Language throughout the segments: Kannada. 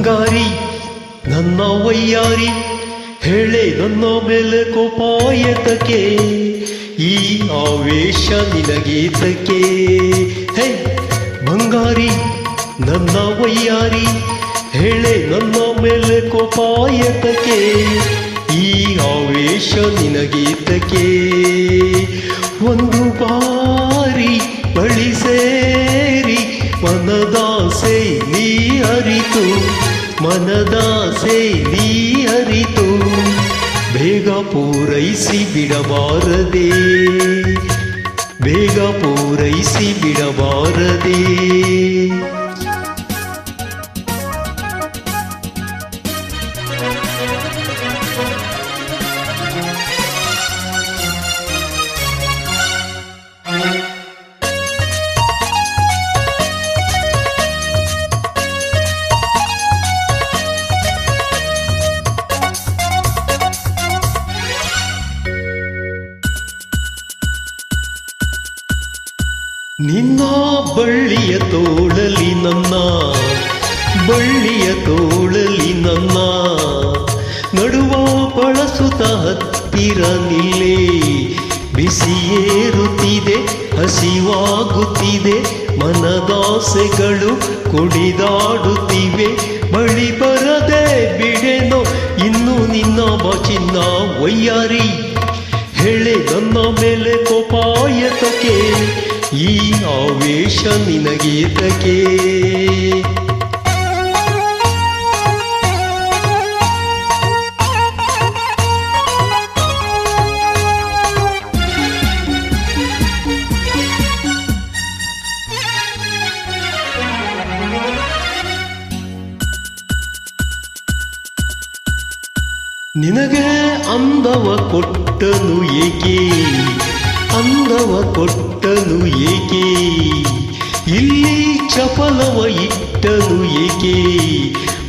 ಬಂಗಾರಿ ನನ್ನ ವಯ್ಯಾರಿ ಹೇಳೆ ನನ್ನ ಮೇಲೆ ಕೋಪ ಏತಕ್ಕೆ ಈ ಆವೇಶ ನಿನಗೇತಕ್ಕೆ ಹೇ ಬಂಗಾರಿ ನನ್ನ ವಯ್ಯಾರಿ ಹೇಳೆ ನನ್ನ ಮೇಲೆ ಕೋಪ ಏತಕ್ಕೆ ಈ ಆವೇಶ ನಿನಗೇತಕ್ಕೆ ಒಂದು ಬಾರಿ ಬಳಿ ಸೇರಿ ಮನದಾಸೆ ನೀ ಅರಿತು ಮನದಾಸೆ ನೀ ಅರಿತು ಬೇಗ ಪೂರೈಸಿ ಬಿಡಬಾರದೆ ಬೇಗ ಪೂರೈಸಿ ಬಿಡಬಾರದೆ ನಿನ್ನ ಬಳ್ಳಿಯ ತೋಳಲಿ ನನ್ನ ಬಳ್ಳಿಯ ತೋಳಲಿ ನನ್ನ ನಡುವ ಬಳಸುತ್ತ ಹತ್ತಿರ ನಿಲ್ಲೇ ಬಿಸಿಯೇರುತ್ತಿದೆ ಹಸಿವಾಗುತ್ತಿದೆ ಮನದಾಸೆಗಳು ಕುಡಿದಾಡುತ್ತಿವೆ ಬಳಿ ಬರದೆ ಬಿಡೆನೋ ಇನ್ನು ನಿನ್ನ ಬಾಚಿನ್ನ ವಯ್ಯಾರಿ ಹೇಳೆ ನನ್ನ ಮೇಲೆ ಕೋಪ ಏತಕ್ಕೆ ಈ ಆವೇಶ ನಿನಗೇತಕ್ಕೆ ನಿನಗೆ ಅಂದವ ಕೊಟ್ಟನು ಏಕೆ ಅಂದವ ಕೊಟ್ಟನು ಏಕೆ ಇಲ್ಲಿ ಚಪಲವ ಇಟ್ಟನು ಏಕೆ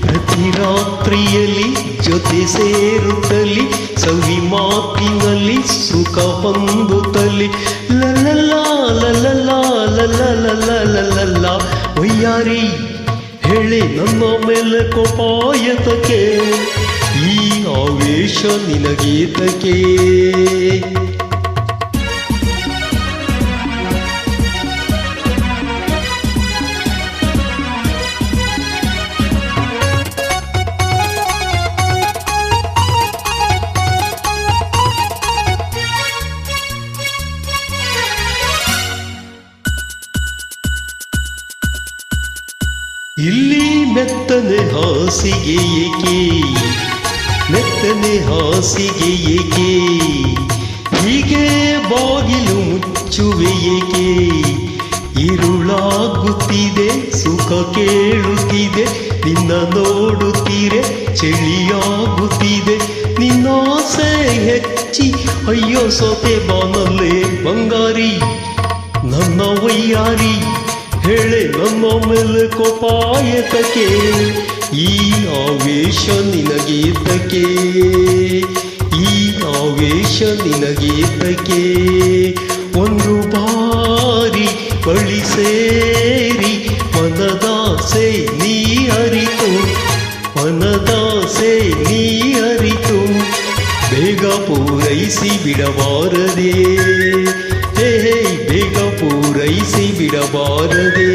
ಪ್ರತಿ ರಾತ್ರಿಯಲ್ಲಿ ಜೊತೆ ಸೇರುತ್ತಲಿ ಸವಿ ಮಾತಿನಲ್ಲಿ ಸುಖ ಹೊಂದುತ್ತಲಿ ಲಲಲ್ಲ ಲಲಲ್ಲ ಲಲಲ್ಲ ವಯ್ಯಾರಿ ಹೇಳಿ ನನ್ನ ಮೇಲೆ ಕೋಪ ಏತಕ್ಕೆ ಈ ಆವೇಶ ನಿನಗೇತಕ್ಕೆ ಇಲ್ಲಿ ಮೆತ್ತನೆ ಹಾಸಿಗೆ ಏಕೆ ಮೆತ್ತನೆ ಹಾಸಿಗೆ ಏಕೆ ಹೀಗೆ ಬಾಗಿಲು ಮುಚ್ಚುವೆ ಏಕೆ ഇരുളാಗುತ್ತಿದೆ ಸುಖ ಕೇಳುತ್ತಿದೆ ನಿನ್ನ ನೋಡುತ್ತೀರೆ ಚಳಿಯಾಗುತ್ತಿದೆ ನಿನ್ನಾಸೆ ಹೆಚ್ಚಿ ಅಯ್ಯೋ ಸೋತೆ ಬಾನಲ್ಲೇ ಬಂಗಾರಿ ನನ್ನ ವಯ್ಯಾರಿ ಹೇಳೆ ನನ್ನ ಮೇಲೆ ಕೋಪ ಏತಕ್ಕೆ ಈ ಆವೇಶ ನಿನಗೇತಕ್ಕೆ ಈ ಆವೇಶ ನಿನಗೇತಕ್ಕೆ ಒಂದು ಬಾರಿ ಬಳಿ ಸೇರಿ ಮನದಾಸೆ ನೀ ಅರಿತು ಮನದಾಸೆ ನೀ ಅರಿತು ಬೇಗ ಪೂರೈಸಿ ಬಿಡಬಾರದೆ ಹೇ ಬೇಗ ಪೂರೈಸಿ ಬಿಡಬಾರದೆ